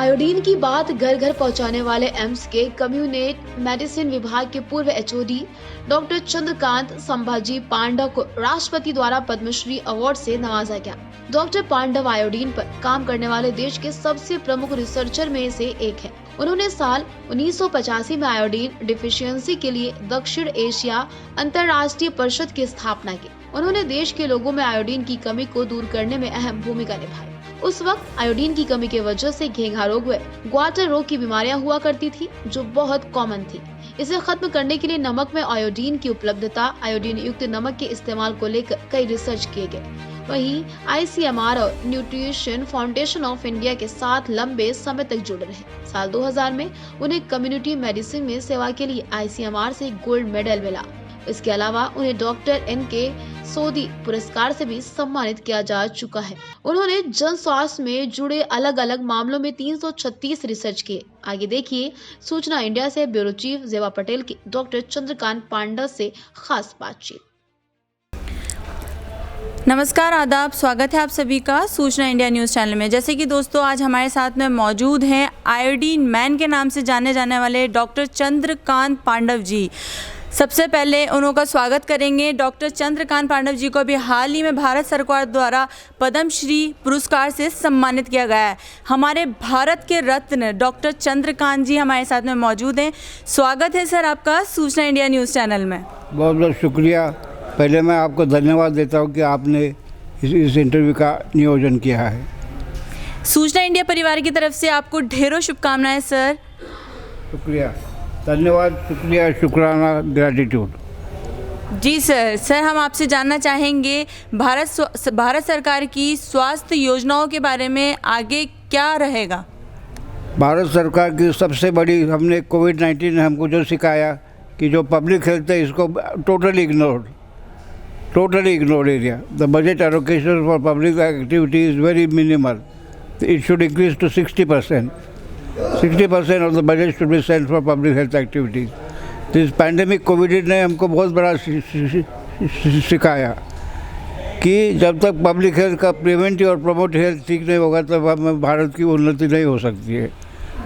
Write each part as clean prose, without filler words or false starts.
Iodine की बात घर घर पहुंचाने वाले एम्स के कम्युनिटी मेडिसिन विभाग के पूर्व एचओडी डॉक्टर चंद्रकांत संभाजी पांडव को राष्ट्रपति द्वारा पद्मश्री अवार्ड से नवाजा गया। डॉक्टर पांडव आयोडीन पर काम करने वाले देश के सबसे प्रमुख रिसर्चर में से एक है। उन्होंने साल 1985 में आयोडीन डिफिशियंसी के लिए दक्षिण एशिया अंतर्राष्ट्रीय परिषद की स्थापना की। उन्होंने देश के लोगों में आयोडीन की कमी को दूर करने में अहम भूमिका निभाई। उस वक्त आयोडीन की कमी की वजह से घेंघा रोग व ग्वाटर रोग की बीमारियां हुआ करती थी, जो बहुत कॉमन थी। इसे खत्म करने के लिए नमक में आयोडीन की उपलब्धता, आयोडीन युक्त नमक के इस्तेमाल को लेकर कई रिसर्च किए गए। वहीं ICMR और न्यूट्रिशन फाउंडेशन ऑफ इंडिया के साथ लंबे समय तक जुड़े रहे। साल 2000 में उन्हें कम्युनिटी मेडिसिन में सेवा के लिए ICMR से गोल्ड मेडल मिला। इसके अलावा उन्हें डॉक्टर NK सोदी पुरस्कार से भी सम्मानित किया जा चुका है। उन्होंने जन स्वास्थ्य में जुड़े अलग अलग मामलों में 336 रिसर्च किए। आगे देखिए सूचना इंडिया से ब्यूरो चीफ जेवा पटेल की डॉक्टर चंद्रकांत पांडव से खास बातचीत। नमस्कार, आदाब, स्वागत है आप सभी का सूचना इंडिया न्यूज़ चैनल में। जैसे कि दोस्तों आज हमारे साथ में मौजूद हैं आयोडीन मैन के नाम से जाने जाने वाले डॉक्टर चंद्रकांत पांडव जी। सबसे पहले उनका स्वागत करेंगे। डॉक्टर चंद्रकांत पांडव जी को अभी हाल ही में भारत सरकार द्वारा पद्मश्री पुरस्कार से सम्मानित किया गया है। हमारे भारत के रत्न डॉक्टर चंद्रकांत जी हमारे साथ में मौजूद हैं। स्वागत है सर आपका सूचना इंडिया न्यूज़ चैनल में। बहुत बहुत शुक्रिया। पहले मैं आपको धन्यवाद देता हूँ कि आपने इस इंटरव्यू का नियोजन किया है। सूचना इंडिया परिवार की तरफ से आपको ढेरों शुभकामनाएं सर। शुक्रिया, धन्यवाद, शुक्रिया, शुक्राना, ग्रैटिट्यूड। जी सर हम आपसे जानना चाहेंगे भारत सरकार की स्वास्थ्य योजनाओं के बारे में आगे क्या रहेगा। भारत सरकार की सबसे बड़ी, हमने कोविड-19 ने हमको जो सिखाया कि जो पब्लिक हेल्थ है इसको totally ignored area. The budget allocation for public activity is very minimal. It should increase to 60%. 60% of the budget should be sent for public health activities. This pandemic COVID ने हमको बहुत बड़ा सिखाया कि जब तक पब्लिक हेल्थ का preventive और प्रोमोट हेल्थ ठीक नहीं होगा तब हम भारत की उन्नति नहीं हो सकती है।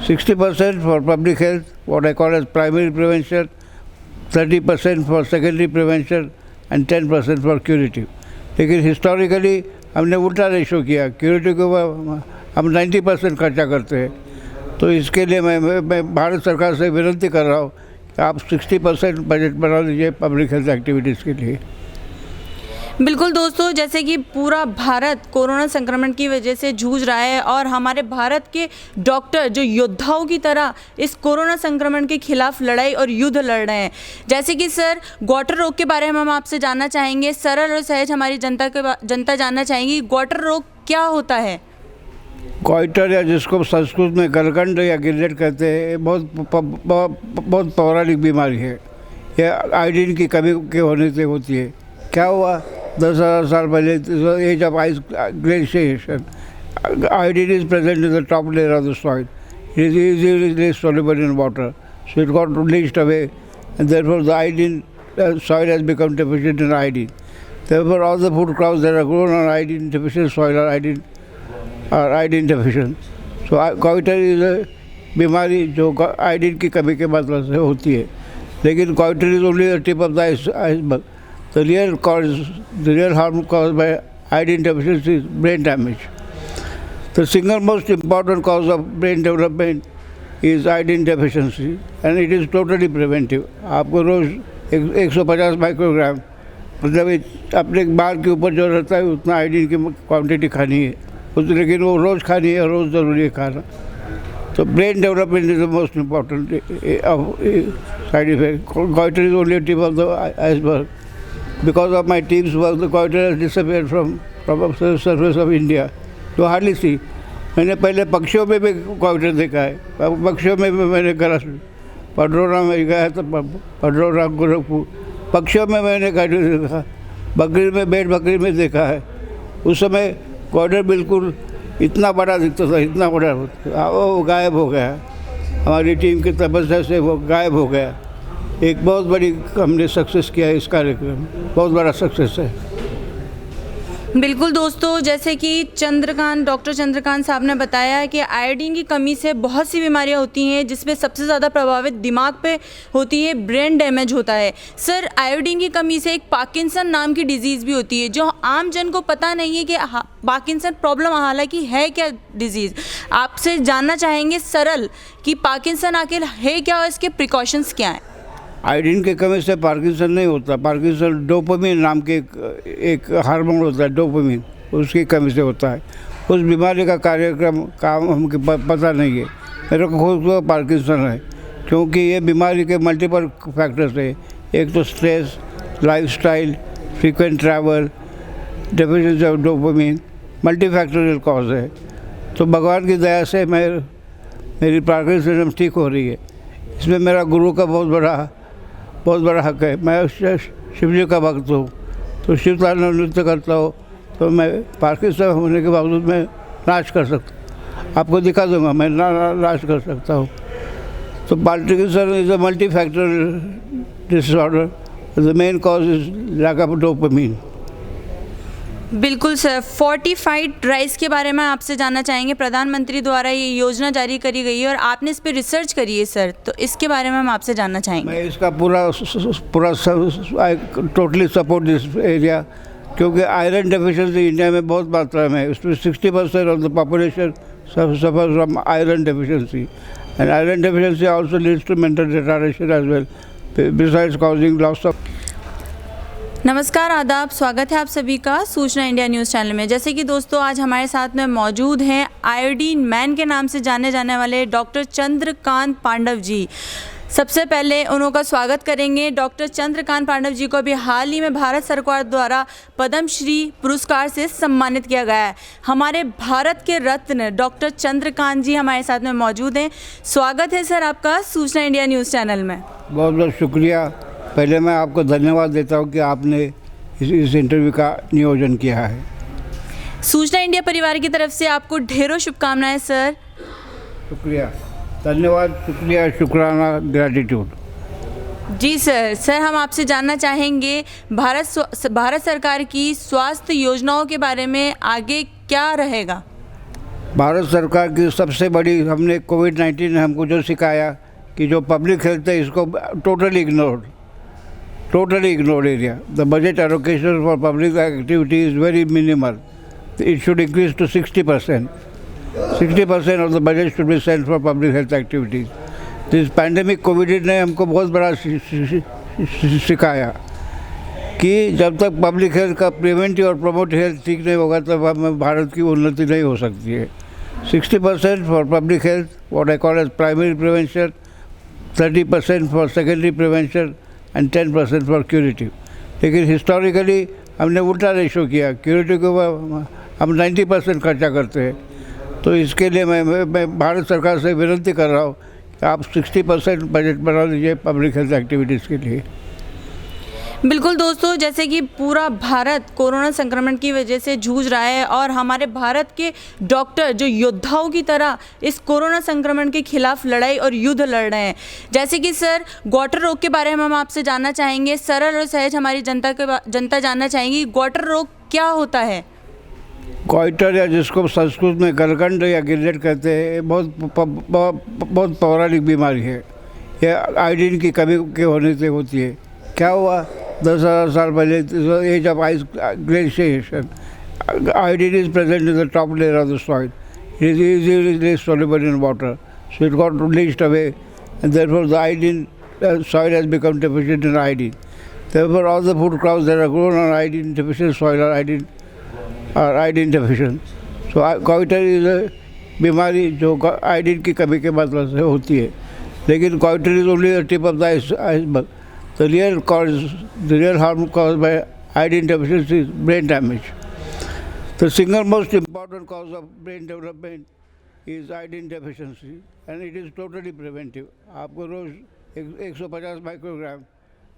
60% for public health, what I call as primary prevention, 30% for secondary prevention and 10% for curative। लेकिन हिस्टोरिकली हमने उल्टा रेशो किया, क्यूरेटिव को हम 90% खर्चा करते हैं। तो इसके लिए मैं भारत सरकार से विनती कर रहा हूँ कि आप 60% बजट बना लीजिए पब्लिक हेल्थ एक्टिविटीज़ के लिए। बिल्कुल दोस्तों, जैसे कि पूरा भारत कोरोना संक्रमण की वजह से जूझ रहा है और हमारे भारत के डॉक्टर जो योद्धाओं की तरह इस कोरोना संक्रमण के खिलाफ लड़ाई और युद्ध लड़ रहे हैं। जैसे कि सर ग्वाटर रोग के बारे में हम आपसे जानना चाहेंगे। सरल और सहज हमारी जनता जानना चाहेंगी ग्वाटर रोग क्या होता है। क्वाइटर या जिसको संस्कृत में गलगंड या गिरलेट कहते हैं, बहुत पौराणिक बीमारी है। यह आयोडीन की कमी के होने से होती है। क्या हुआ 10,000 साल पहले, age of ice glaciation, iodine is present in the top layer of the soil. It is easily soluble in water, so it got leached away, and therefore the iodine soil has become deficient in iodine. Therefore all the food crops that are grown on iodine deficient soil are iodine deficient. So goiter is a बीमारी जो iodine की कमी के मतलब से होती है। लेकिन goiter is only the tip of the iceberg. The real harm caused by iodine deficiency is brain damage. The single most important cause of brain development is iodine deficiency, and it is totally preventive. आपको रोज 150 microgram, मतलब अपने बाल के ऊपर जो रहता है उतना आयोडीन की क्वांटिटी खानी है, लेकिन वो रोज़ खानी है, रोज़ ज़रूरी है खाना। तो brain development is the most important side effect. goiter is only a tip of the iceberg. Because of my team's work, the goiter has disappeared from the surface of India. तो हार्डली सी। मैंने पहले पक्षियों में भी goiter देखा है। पक्षियों में भी मैंने करा, पडरौना में गया तो पडरौना गोरखपुर, पक्षियों में मैंने goiter देखा। बकरी में, भेड़ बकरी में देखा है। उस समय goiter बिल्कुल इतना बड़ा दिखता था, इतना बड़ा, वो गायब हो गया। हमारी टीम की तपस्या से वो गायब हो गया। एक बहुत बड़ी हमने सक्सेस किया है इस कार्यक्रम, बहुत बड़ा सक्सेस है। बिल्कुल दोस्तों, जैसे कि डॉक्टर चंद्रकांत साहब ने बताया है कि आयोडीन की कमी से बहुत सी बीमारियां होती हैं, जिसमें सबसे ज़्यादा प्रभावित दिमाग पे होती है, ब्रेन डैमेज होता है। सर, आयोडीन की कमी से एक पार्किंसन नाम की डिजीज़ भी होती है, जो आम जन को पता नहीं है कि पार्किंसन प्रॉब्लम हालांकि है क्या डिजीज़। आपसे जानना चाहेंगे सरल कि पार्किंसन आखिर है क्या और इसके प्रिकॉशंस क्या हैं। आयोडीन की कमी से पार्किंसन नहीं होता। पार्किंसन डोपामिन नाम के एक हार्मोन होता है, डोपामिन, उसकी कमी से होता है। उस बीमारी का कार्यक्रम हमको पता नहीं है। मेरे को खुद को पार्किंसन है, क्योंकि ये बीमारी के मल्टीपल फैक्टर्स है। एक तो stress, lifestyle, frequent travel, deficiency of dopamine, multi factorial cause है। तो भगवान की दया से मेरी पार्किंसन ठीक हो रही है। इसमें मेरा गुरु का बहुत बड़ा हक है। मैं शिव जी का भक्त हूँ, तो शिव तांडव नृत्य करता हूँ, तो मैं पार्किंसन होने के बावजूद मैं नाच कर सकता, आपको दिखा दूंगा, मैं नाच कर सकता हूँ। तो Parkinson is a multi factor disorder. The main cause is lack of dopamine. बिल्कुल सर, फोर्टिफाइड राइस के बारे में आपसे जानना चाहेंगे। प्रधानमंत्री द्वारा ये योजना जारी करी गई है और आपने इस पर रिसर्च करी है सर, तो इसके बारे में हम आपसे जानना चाहेंगे। मैं इसका पूरा I totally support this area, क्योंकि आयरन डेफिशिएंसी इंडिया में बहुत मात्रा में है। उसमें 60% of the population suffer from iron deficiency, and iron deficiency also leads to mental retardation as well, besides causing loss of. नमस्कार, आदाब, स्वागत है आप सभी का सूचना इंडिया न्यूज़ चैनल में। जैसे कि दोस्तों आज हमारे साथ में मौजूद हैं आयोडीन मैन के नाम से जाने जाने वाले डॉक्टर चंद्रकांत पांडव जी। सबसे पहले उनका स्वागत करेंगे। डॉक्टर चंद्रकांत पांडव जी को अभी हाल ही में भारत सरकार द्वारा पद्मश्री पुरस्कार से सम्मानित किया गया है। हमारे भारत के रत्न डॉक्टर चंद्रकांत जी हमारे साथ में मौजूद हैं। स्वागत है सर आपका सूचना इंडिया न्यूज़ चैनल में। बहुत बहुत शुक्रिया। पहले मैं आपको धन्यवाद देता हूँ कि आपने इस इंटरव्यू का नियोजन किया है। सूचना इंडिया परिवार की तरफ से आपको ढेरों शुभकामनाएं सर। शुक्रिया, धन्यवाद, शुक्रिया, शुक्राना, ग्रैटिट्यूड। जी सर, हम आपसे जानना चाहेंगे भारत सरकार की स्वास्थ्य योजनाओं के बारे में आगे क्या रहेगा। भारत सरकार की सबसे बड़ी, हमने कोविड-19 ने हमको जो सिखाया कि जो पब्लिक हेल्थ है इसको totally ignored area. The budget allocation for public activity is very minimal. It should increase to 60%. 60% of the budget should be sent for public health activities. This pandemic COVID ने हमको बहुत बड़ा सिखाया कि जब तक पब्लिक हेल्थ का preventive और प्रमोट हेल्थ ठीक नहीं होगा तब हमें भारत की उन्नति नहीं हो सकती है। 60% for public health, what I call as primary prevention, 30% for secondary prevention and 10% for curative. लेकिन हिस्टोरिकली हमने उल्टा रेशो किया, क्यूरेटिव के ऊपर हम 90% खर्चा करते हैं। तो इसके लिए मैं भारत सरकार से विनती कर रहा हूँ कि आप 60% बजट बना लीजिए पब्लिक हेल्थ एक्टिविटीज़ के लिए। बिल्कुल दोस्तों, जैसे कि पूरा भारत कोरोना संक्रमण की वजह से जूझ रहा है और हमारे भारत के डॉक्टर जो योद्धाओं की तरह इस कोरोना संक्रमण के खिलाफ लड़ाई और युद्ध लड़ रहे हैं। जैसे कि सर, ग्वाटर रोग के बारे में हम आपसे जानना चाहेंगे। सरल और सहज हमारी जनता जानना चाहेंगी, ग्वाटर रोग क्या होता है। क्वाइटर, या जिसको संस्कृत में गलगंड या गिरलेट कहते हैं, बहुत पौराणिक बीमारी है। यह आयोडीन की कमी के होने से होती है। क्या हुआ 10,000 साल पहले, age of ice glaciation, iodine is present in the top layer of the soil. It is easily soluble in water, so it got leached away, and therefore the iodine soil has become deficient in iodine. Therefore, all the food crops that are grown on iodine deficient soil are iodine deficient. So goiter is a बीमारी जो iodine की कमी के मतलब से होती है, लेकिन goiter is only the tip of the iceberg. The real harm caused by iodine deficiency is brain damage. The single most important cause of brain development is iodine deficiency, and it is totally preventive. आपको रोज 150 microgram,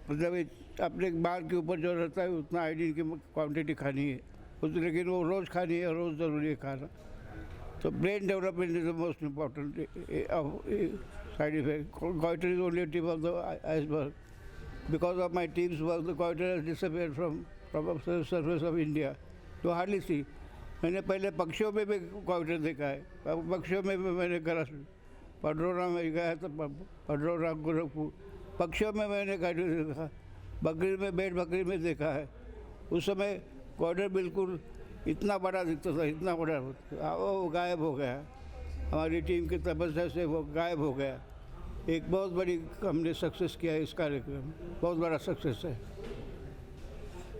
मतलब अपने बाल के ऊपर जो रहता है उतना आयोडीन की क्वांटिटी खानी है, लेकिन वो रोज़ खानी है, रोज़ ज़रूरी है खाना। तो brain development is the most important side effect. goiter is only a tip of the iceberg. Because of my team's work, the goiter has disappeared from the surface of India. तो हार्डली सी। मैंने पहले पक्षियों में भी quarter देखा है, पक्षियों में भी मैंने करा, पडरौना में गया तो पडरौना गोरखपुर, पक्षियों में मैंने क्वार्टर देखा, बकरी में भेड़ बकरी में देखा है। उस समय क्वार्टर बिल्कुल इतना बड़ा दिखता था, इतना बड़ा, वो गायब हो गया। हमारी टीम की तपस्या से वो गायब हो गया। एक बहुत बड़ी हमने सक्सेस किया है इस कार्यक्रम, बहुत बड़ा सक्सेस है।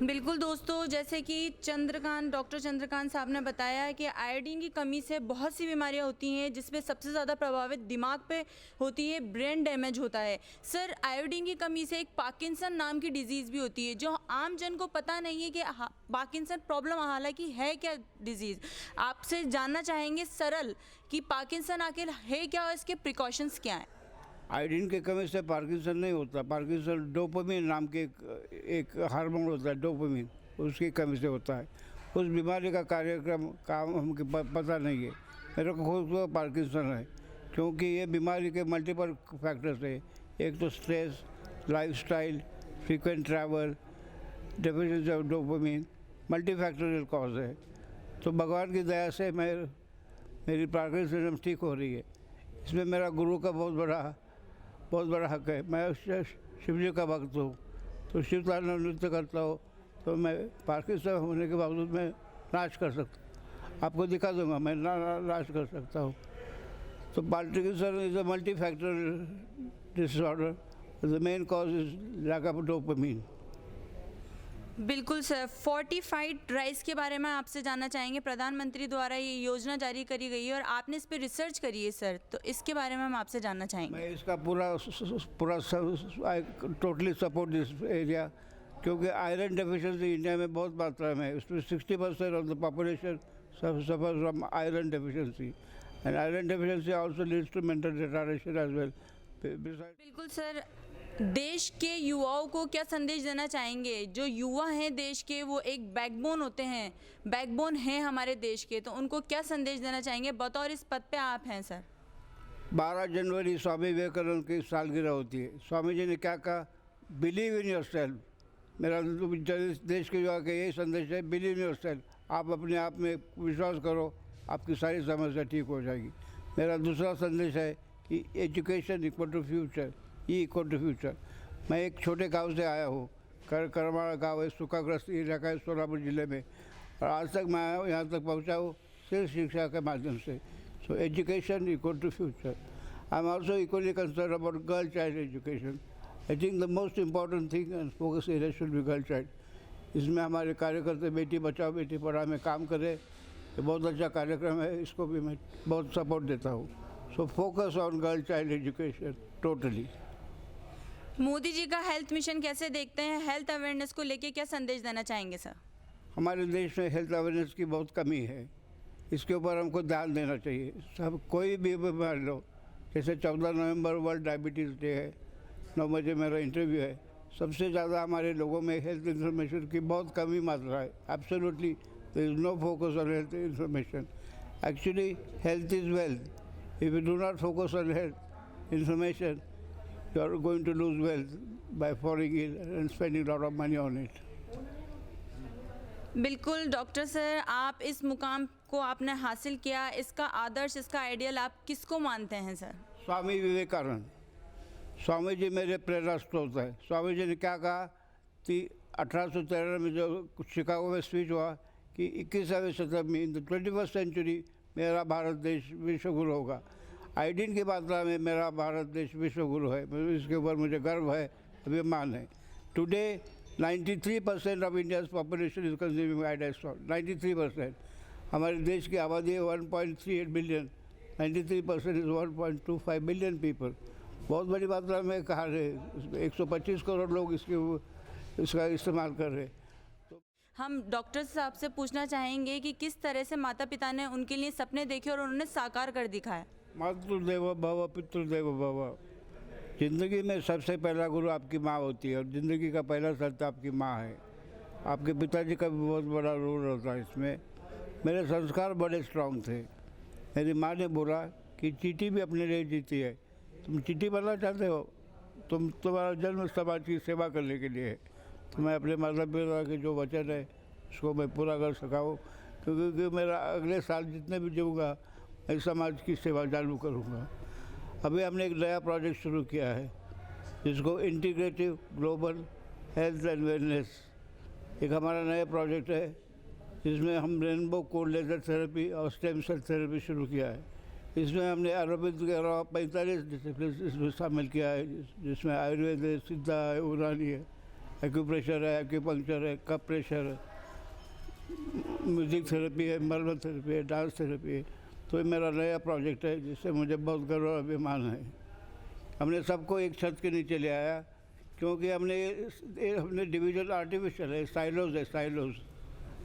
बिल्कुल दोस्तों, जैसे कि डॉक्टर चंद्रकांत साहब ने बताया है कि आयोडीन की कमी से बहुत सी बीमारियां होती हैं, जिसमें सबसे ज़्यादा प्रभावित दिमाग पे होती है, ब्रेन डैमेज होता है। सर, आयोडीन की कमी से एक पार्किंसन नाम की डिजीज़ भी होती है, जो आम जन को पता नहीं है कि पार्किंसन प्रॉब्लम हालांकि है क्या डिजीज़। आपसे जानना चाहेंगे सरल कि पार्किंसन आखिर है क्या और इसके प्रिकॉशंस क्या हैं। आयोडीन की कमी से पार्किंसन नहीं होता। पार्किंसन डोपामिन नाम के एक हार्मोन होता है, डोपामिन, उसकी कमी से होता है। उस बीमारी का काम हमको पता नहीं है। मेरे को खुद को पार्किंसन है, क्योंकि ये बीमारी के मल्टीपल फैक्टर्स है। एक तो stress, lifestyle, frequent travel, deficiency of dopamine, multi factorial cause है। तो भगवान की दया से मेरी पार्किंसन ठीक हो रही है। इसमें मेरा गुरु का बहुत बड़ा हक है। मैं शिव जी का भक्त हूँ, तो शिव तांडव नृत्य करता हूँ, तो मैं पार्किंसन होने के बावजूद मैं नाच कर सकता, आपको दिखा दूंगा, मैं नाच कर सकता हूँ। तो Parkinson is a multi factor disorder, the main cause is lack of dopamine. बिल्कुल सर, फोर्टिफाइड राइस के बारे में आपसे जानना चाहेंगे। प्रधानमंत्री द्वारा ये योजना जारी करी गई है और आपने इस पर रिसर्च करी है सर, तो इसके बारे में हम आपसे जानना चाहेंगे। मैं इसका पूरा टोटली सपोर्ट दिस एरिया, क्योंकि आयरन डेफिशिएंसी इंडिया में बहुत मात्रा में है। उसमें 60% of the population suffers from iron deficiency, and iron deficiency also leads to mental retardation as well. बिल्कुल सर, देश के युवाओं को क्या संदेश देना चाहेंगे? जो युवा हैं देश के, वो एक बैकबोन होते हैं, बैकबोन हैं हमारे देश के, तो उनको क्या संदेश देना चाहेंगे बतौर इस पद पे आप हैं सर? 12 जनवरी स्वामी विवेकानंद की सालगिरह होती है। स्वामी जी ने क्या कहा? Believe in your self. मेरा देश के युवा का यही संदेश है, बिलीव इन योर सेल्फ। आप अपने आप में विश्वास करो, आपकी सारी समस्या ठीक हो जाएगी। मेरा दूसरा संदेश है कि education equal to future, E equal to future. मैं एक छोटे गांव से आया हूँ, करमाड़ा गाँव है, सूखाग्रस्त इलाका है सोलापुर ज़िले में, और आज तक मैं यहाँ तक पहुँचा हूँ सिर्फ शिक्षा के माध्यम से। So education equal to future. I am also equally concern about girl child education. I think the most important thing and focus area should be girl child. इसमें हमारे कार्यकर्ता बेटी बचाओ बेटी पढ़ाओ में काम करें, ये बहुत अच्छा कार्यक्रम है, इसको भी मैं बहुत सपोर्ट देता हूँ। So focus on girl child education totally. Modi ji का हेल्थ मिशन कैसे देखते हैं? हेल्थ अवेयरनेस को लेके क्या संदेश देना चाहेंगे सर? हमारे देश में हेल्थ अवेयरनेस की बहुत कमी है, इसके ऊपर हमको ध्यान देना चाहिए। सब कोई भी बीमार लो, जैसे 14 नवंबर वर्ल्ड डायबिटीज़ डे है, 9 बजे मेरा इंटरव्यू है। सबसे ज़्यादा हमारे लोगों में हेल्थ इन्फॉर्मेशन की बहुत कमी मात्रा है। Absolutely there is no focus on health information. Actually health is wealth. If you do not focus on health information, you are going to lose wealth by falling ill and spending a lot of money on it. बिल्कुल doctor sir, आप इस मुकाम को आपने हासिल किया, इसका आदर्श, इसका आइडियल आप किसको मानते हैं सर? स्वामी विवेकानंद। स्वामी जी मेरे प्रेरणा स्रोत है। स्वामी जी ने क्या कहा कि 1813 में जो शिकागो में स्पीच हुआ कि 21वीं शताब्दी में, इन द 21st सेंचुरी, मेरा भारत देश विश्वगुरु होगा। आयोडीन की मात्रा में मेरा भारत देश विश्वगुरु है, इसके ऊपर मुझे गर्व है, अभिमान है। Today 93% of India's population is consuming iodised salt. 93%। हमारे देश की आबादी है 1.38 बिलियन। 93% is 1.25 billion people. बहुत बड़ी मात्रा में कहा है, 125 करोड़ लोग इसका इस्तेमाल कर रहे हैं। हम डॉक्टर साहब से पूछना चाहेंगे कि किस तरह से माता पिता ने उनके लिए सपने देखे और उन्होंने साकार कर दिखाया। मातृदेवो भव पितृदेवो भव। ज़िंदगी में सबसे पहला गुरु आपकी माँ होती है, और ज़िंदगी का पहला सत्य आपकी माँ है। आपके पिताजी का भी बहुत बड़ा रोल होता है इसमें। मेरे संस्कार बड़े स्ट्रांग थे। मेरी माँ ने बोला कि चींटी भी अपने लिए जीती है। तुम चींटी बनना चाहते हो, तुम्हारा जन्म समाज की सेवा करने के लिए है। तो मैं अपने माता पिता के जो वचन है इसको मैं पूरा कर सका हूँ, क्योंकि मेरा अगले साल जितने भी जाऊँगा मैं समाज की सेवा चालू करूँगा। अभी हमने एक नया प्रोजेक्ट शुरू किया है जिसको integrative global health and wellness, एक हमारा नया प्रोजेक्ट है जिसमें हम रेनबो कोड लेजर थेरेपी और स्टेम सेल थेरेपी शुरू किया है। इसमें हमने आयुर्वेद के अलावा 45 डिसिप्लिन इसमें शामिल किया है, जिसमें आयुर्वेद है, सिद्धा है, यूनानी है, एक्यूप्रेशर है, एक्यूपंक्चर है, कप प्रेशर है, म्यूजिक थेरेपी है, मर्म थेरेपी है, डांस थेरेपी है। तो ये मेरा नया प्रोजेक्ट है जिससे मुझे बहुत गर्व और अभिमान है। हमने सबको एक छत के नीचे ले आया, क्योंकि हमने डिवीजन आर्टिफिशियल है, साइलोज।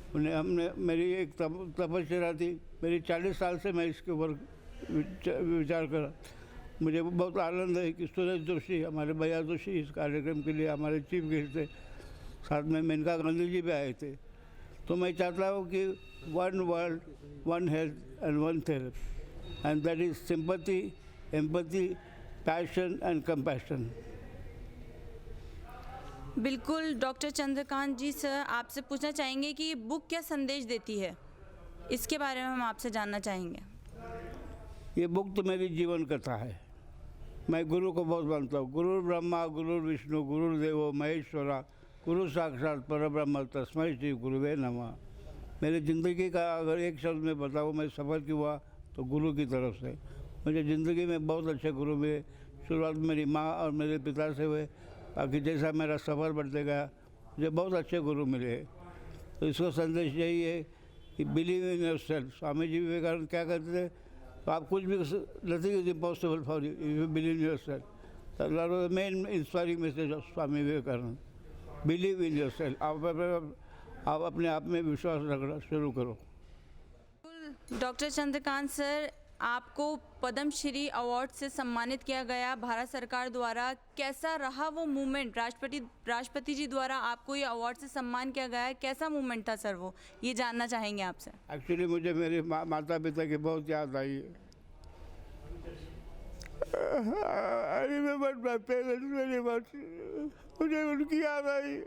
हमने मेरी एक तपस्या थी, मेरी 40 साल से मैं इसके ऊपर विचार करा। मुझे बहुत आनंद है कि सुरेश जोशी, हमारे भैया जोशी, इस कार्यक्रम के लिए हमारे चीफ गेस्ट थे, साथ में मेनका गांधी जी भी आए थे। तो मैं चाहता हूँ कि 1 world 1 health and 1 therapy, and that is sympathy, empathy, passion and compassion. बिल्कुल डॉक्टर चंद्रकांत जी सर, आपसे पूछना चाहेंगे कि ये बुक क्या संदेश देती है, इसके बारे में हम आपसे जानना चाहेंगे। ये बुक तो मेरी जीवन कथा है। मैं गुरु को बहुत मानता हूँ। गुरु ब्रह्मा, गुरु विष्णु, गुरुदेवो महेश्वरा, गुरु साक्षात परब्रह्म तस्मै श्री गुरुवे नमः। मेरी ज़िंदगी का अगर एक शब्द में बताऊँ मैं सफ़र क्यों हुआ, तो गुरु की तरफ से। मुझे ज़िंदगी में बहुत अच्छे गुरु मिले। शुरुआत मेरी माँ और मेरे पिता से हुए, बाकी जैसा मेरा सफ़र बढ़ते गया मुझे बहुत अच्छे गुरु मिले। तो इसका संदेश यही है कि believe in yourself. Swami ji Vivekananda क्या कहते थे, तो आप कुछ भी, nothing is impossible for you if you believe in yourself. That was the main inspiring message of Swami Vivekananda. Believe in yourself. आप अपने आप में विश्वास रखना शुरू करो। डॉक्टर चंद्रकांत सर, आपको पद्मश्री अवार्ड से सम्मानित किया गया भारत सरकार द्वारा। कैसा रहा वो मूवमेंट? राष्ट्रपति जी द्वारा आपको ये अवार्ड से सम्मान किया गया है, कैसा मूवमेंट था सर वो, ये जानना चाहेंगे आपसे। एक्चुअली मुझे मेरे माता पिता की बहुत याद आई है। I remember my parents very much. मुझे उनकी याद आई।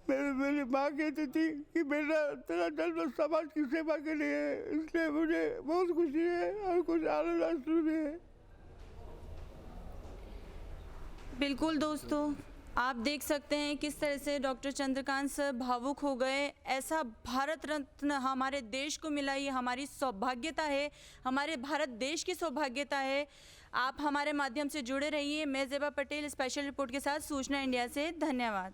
मेरी माँ कहती थी कि बेटा तेरा जन्म समाज की सेवा के लिए है, इसलिए मुझे बहुत खुशी है और कुछ आनंद आंसू भी है। बिल्कुल दोस्तों, आप देख सकते हैं किस तरह से डॉक्टर चंद्रकांत सर भावुक हो गए। ऐसा भारत रत्न हमारे देश को मिला, ये हमारी सौभाग्यता है, हमारे भारत देश की सौभाग्यता है। आप हमारे माध्यम से जुड़े रहिए। मैं ज़ेबा पटेल स्पेशल रिपोर्ट के साथ सूचना इंडिया से। धन्यवाद।